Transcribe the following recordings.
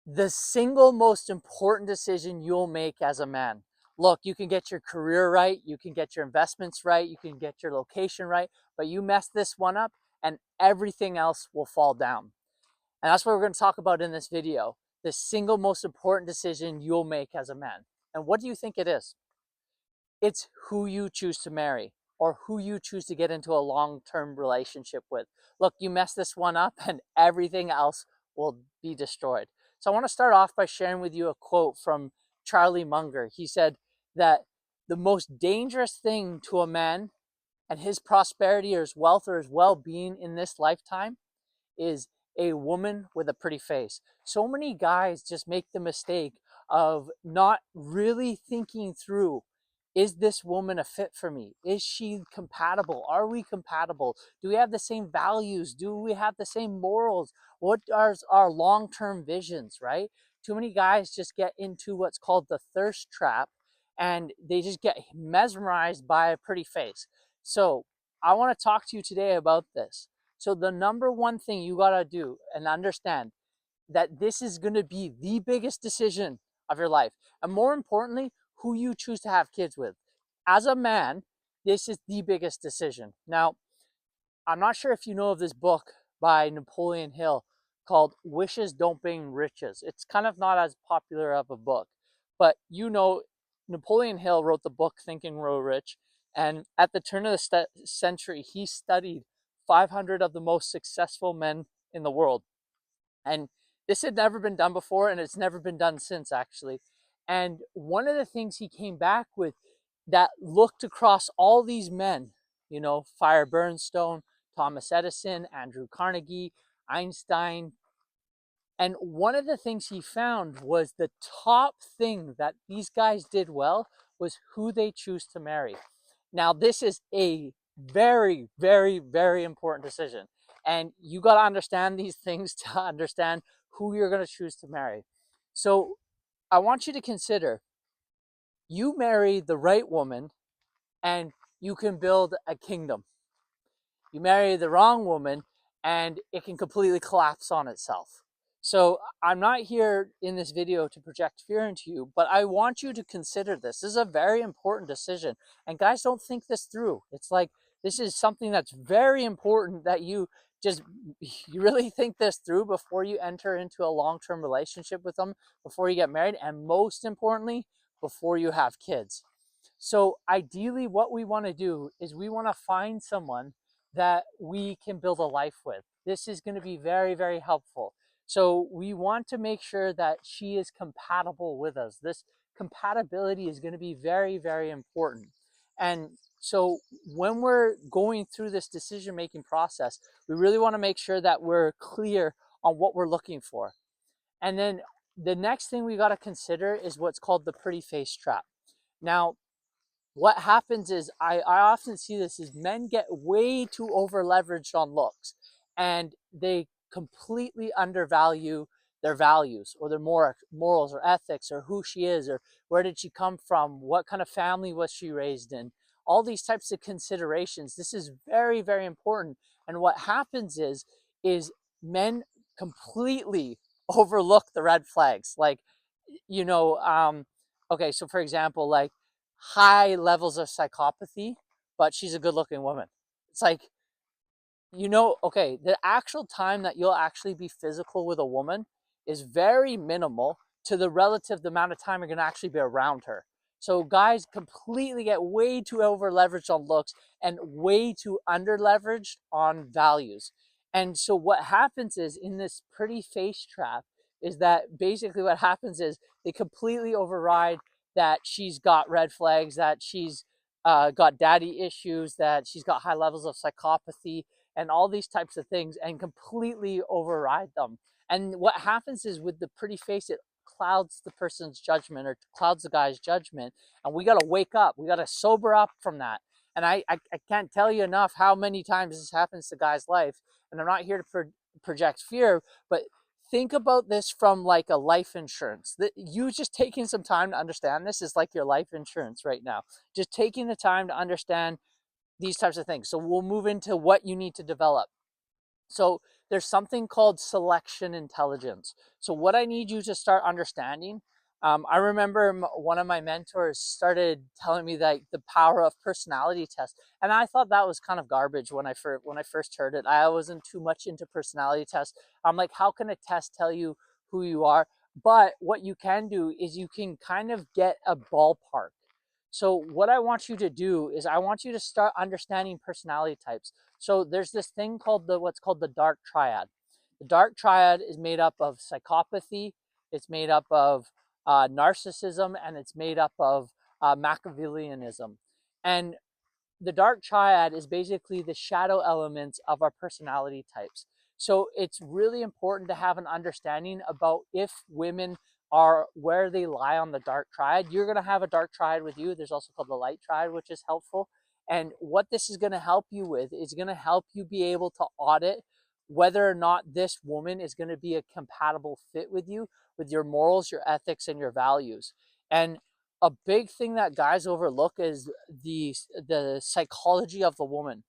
the single most important decision you'll make as a man. Look, you can get your career right, you can get your investments right, you can get your location right, but you mess this one up and everything else will fall down. And that's what we're going to talk about in this video. The single most important decision you'll make as a man. And what do you think it is? It's who you choose to marry or who you choose to get into a long-term relationship with. Look, you mess this one up and everything else will be destroyed. So I want to start off by sharing with you a quote from Charlie Munger. He said that the most dangerous thing to a man and his prosperity or his wealth or his well-being in this lifetime is a woman with a pretty face. So many guys just make the mistake of not really thinking through, is this woman a fit for me? Is she compatible? Are we compatible? Do we have the same values? Do we have the same morals? What are our long-term visions, right? Too many guys just get into what's called the thirst trap and they just get mesmerized by a pretty face. So I want to talk to you today about this. So the number one thing you got to do and understand that this is going to be the biggest decision of your life. And more importantly, who you choose to have kids with. As a man, this is the biggest decision. Now, I'm not sure if you know of this book by Napoleon Hill called Wishes Don't Bring Riches. It's kind of not as popular of a book, but you know, Napoleon Hill wrote the book Think and Grow Rich. And at the turn of the century, he studied 500 of the most successful men in the world. And this had never been done before, and it's never been done since, actually. And one of the things he came back with that looked across all these men, you know, Fire Burnstone, Thomas Edison, Andrew Carnegie, Einstein. And one of the things he found was the top thing that these guys did well was who they choose to marry. Now, this is a very, very, very important decision. And you got to understand these things to understand who you're going to choose to marry. So I want you to consider you marry the right woman and you can build a kingdom. You marry the wrong woman and it can completely collapse on itself. So I'm not here in this video to project fear into you, but I want you to consider this. This is a very important decision. And guys, don't think this through. It's like, this is something that's very important that you really think this through before you enter into a long-term relationship with them, before you get married, and most importantly, before you have kids. So ideally, what we want to do is we want to find someone that we can build a life with. This is going to be very, very helpful. So we want to make sure that she is compatible with us. This compatibility is going to be very, very important. And so when we're going through this decision-making process, we really want to make sure that we're clear on what we're looking for. And then the next thing we got to consider is what's called the pretty face trap. Now, what happens is I often see this is men get way too over leveraged on looks and they completely undervalue their values or their morals or ethics or who she is or where did she come from, what kind of family was she raised in, all these types of considerations. This is very, very important. And what happens is men completely overlook the red flags. Like, you know, okay, so for example, like high levels of psychopathy, but she's a good looking woman. It's like, you know, okay, the actual time that you'll actually be physical with a woman is very minimal to the relative amount of time you're going to actually be around her. So guys completely get way too over leveraged on looks and way too under leveraged on values. And so what happens is in this pretty face trap is that basically what happens is they completely override that she's got red flags, that she's got daddy issues, that she's got high levels of psychopathy, and all these types of things, and completely override them. And what happens is with the pretty face, it clouds the person's judgment or clouds the guy's judgment. And we got to wake up. We got to sober up from that. And I can't tell you enough how many times this happens to guys' life. And I'm not here to project fear, but think about this from like a life insurance. That you just taking some time to understand this is like your life insurance right now. Just taking the time to understand these types of things. So we'll move into what you need to develop. So there's something called selection intelligence. So what I need you to start understanding, I remember one of my mentors started telling me that the power of personality tests, and I thought that was kind of garbage when I first heard it. I wasn't too much into personality tests. I'm like, how can a test tell you who you are? But what you can do is you can kind of get a ballpark. So what I want you to do is I want you to start understanding personality types. So there's this thing called what's called the dark triad. The dark triad is made up of psychopathy, it's made up of narcissism, and it's made up of Machiavellianism. And the dark triad is basically the shadow elements of our personality types. So it's really important to have an understanding about if women are where they lie on the dark triad. You're going to have a dark triad with you. There's also called the light triad, which is helpful. And what this is going to help you with is going to help you be able to audit whether or not this woman is going to be a compatible fit with you, with your morals, your ethics, and your values. And a big thing that guys overlook is the psychology of the woman.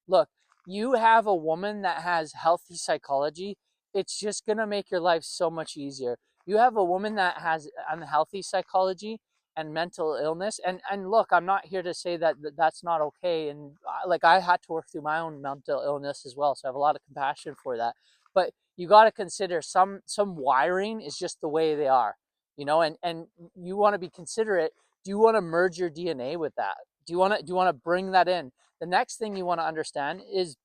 Look, you have a woman that has healthy psychology, it's just going to make your life so much easier. You have a woman that has unhealthy psychology and mental illness, and look, I'm not here to say that that's not okay, and like I had to work through my own mental illness as well, so I have a lot of compassion for that. But you got to consider some wiring is just the way they are, and you want to be considerate. Do you want to merge your DNA with that? Do you want to bring that in? The next thing you want to understand is,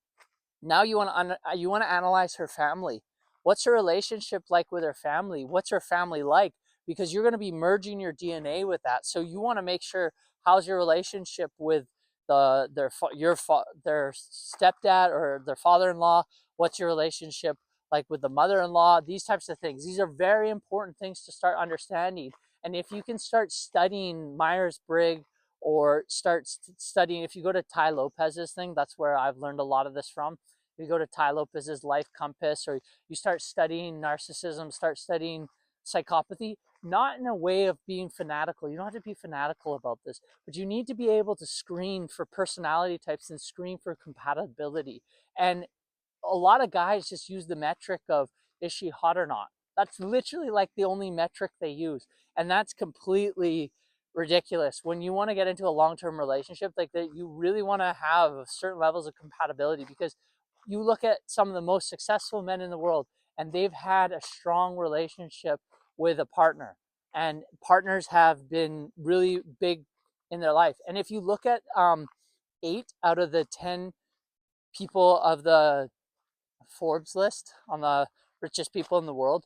now you want to analyze her family. What's her relationship like with her family? What's her family like? Because you're going to be merging your DNA with that. So you want to make sure, how's your relationship with their stepdad or their father-in-law? What's your relationship like with the mother-in-law? These types of things. These are very important things to start understanding. And if you can start studying Myers-Briggs, or start studying, if you go to Tai Lopez's thing, that's where I've learned a lot of this from. You go to Tai Lopez's Life Compass, or you start studying narcissism, start studying psychopathy, not in a way of being fanatical. You don't have to be fanatical about this, but you need to be able to screen for personality types and screen for compatibility. And a lot of guys just use the metric of, is she hot or not? That's literally like the only metric they use. And that's completely ridiculous. When you want to get into a long-term relationship like that, you really want to have certain levels of compatibility, because you look at some of the most successful men in the world, and they've had a strong relationship with a partner, and partners have been really big in their life. And if you look at 8 out of the 10 people of the Forbes list on the richest people in the world,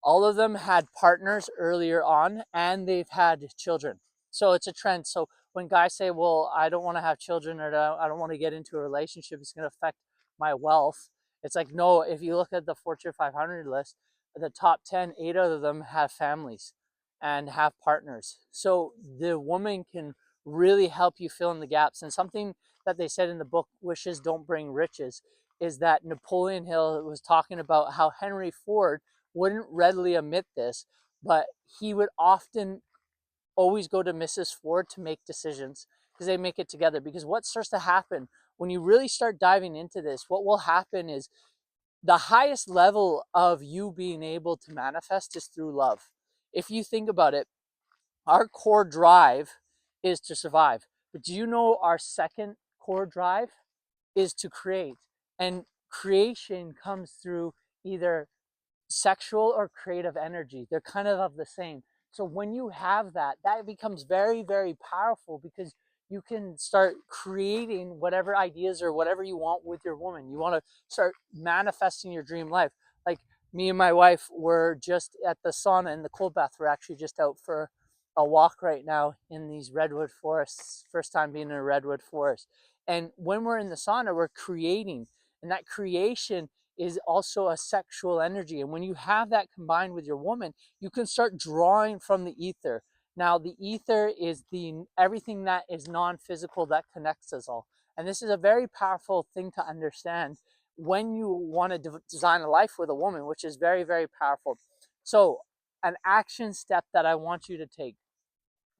all of them had partners earlier on, and they've had children. So it's a trend. So when guys say, well, I don't want to have children, or I don't want to get into a relationship, it's going to affect my wealth. It's like, no, if you look at the Fortune 500 list, the top 10, 8 of them have families and have partners. So the woman can really help you fill in the gaps. And something that they said in the book, Wishes Don't Bring Riches, is that Napoleon Hill was talking about how Henry Ford wouldn't readily admit this, but he would often always go to Mrs. Ford to make decisions, because they make it together. Because what starts to happen when you really start diving into this, what will happen is the highest level of you being able to manifest is through love. If you think about it, our core drive is to survive. But do you know our second core drive is to create? And creation comes through either sexual or creative energy. They're kind of the same. So when you have that, that becomes very, very powerful, because you can start creating whatever ideas or whatever you want with your woman. You want to start manifesting your dream life. Like me and my wife were just at the sauna and the cold bath. We're actually just out for a walk right now in these redwood forests. First time being in a redwood forest. And when we're in the sauna, we're creating. And that creation is also a sexual energy. And when you have that combined with your woman, you can start drawing from the ether. Now, the ether is everything that is non-physical that connects us all. And this is a very powerful thing to understand when you want to design a life with a woman, which is very, very powerful. So an action step that I want you to take,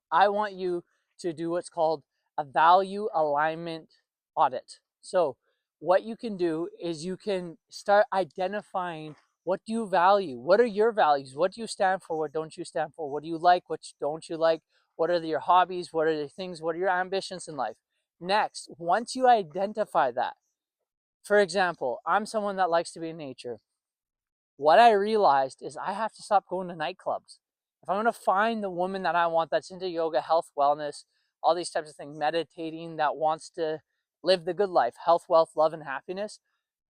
I want you to do what's called a value alignment audit. So what you can do is you can start identifying, what do you value? What are your values? What do you stand for? What don't you stand for? What do you like? What don't you like? What are your hobbies? What are the things? What are your ambitions in life? Next, once you identify that, for example, I'm someone that likes to be in nature. What I realized is I have to stop going to nightclubs. If I'm going to find the woman that I want, that's into yoga, health, wellness, all these types of things, meditating, that wants to live the good life, health, wealth, love, and happiness,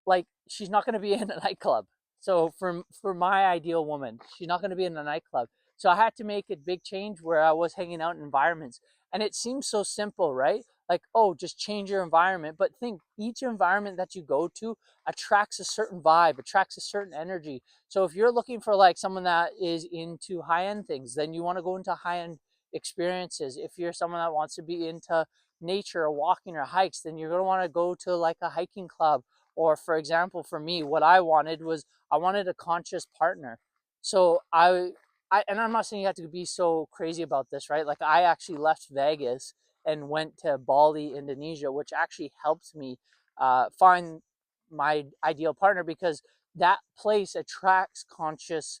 like, she's not going to be in a nightclub. So for my ideal woman, she's not going to be in a nightclub. So I had to make a big change where I was hanging out in environments. And it seems so simple, right? Like, oh, just change your environment. But think, each environment that you go to attracts a certain vibe, attracts a certain energy. So if you're looking for like someone that is into high-end things, then you want to go into high-end experiences. If you're someone that wants to be into nature or walking or hikes, then you're going to want to go to like a hiking club. Or for example, for me, what I wanted was, I wanted a conscious partner. So and I'm not saying you have to be so crazy about this, right? Like, I actually left Vegas and went to Bali, Indonesia, which actually helped me find my ideal partner, because that place attracts conscious,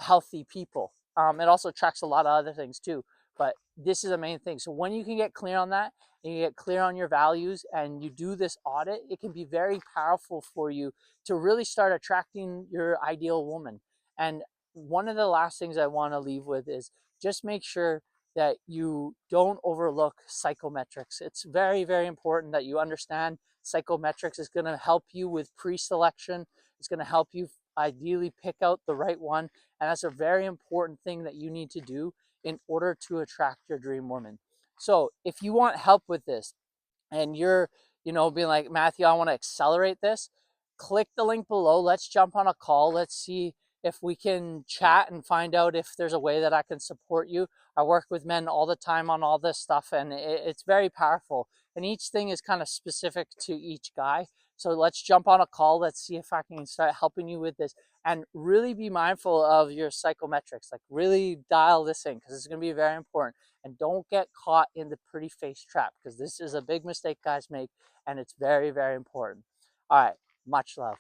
healthy people. It also attracts a lot of other things too, but this is the main thing. So when you can get clear on that, and you get clear on your values, and you do this audit, it can be very powerful for you to really start attracting your ideal woman. And one of the last things I want to leave with is, just make sure that you don't overlook psychometrics. It's very, very important that you understand psychometrics. Is going to help you with pre-selection. It's going to help you ideally pick out the right one. And that's a very important thing that you need to do in order to attract your dream woman. So if you want help with this, and you're, being like, Matthew, I want to accelerate this, click the link below. Let's jump on a call. Let's see if we can chat and find out if there's a way that I can support you. I work with men all the time on all this stuff, and it's very powerful. And each thing is kind of specific to each guy. So let's jump on a call. Let's see if I can start helping you with this. And really be mindful of your psychometrics. Like, really dial this in, because it's going to be very important. And don't get caught in the pretty face trap, because this is a big mistake guys make, and it's very, very important. All right. Much love.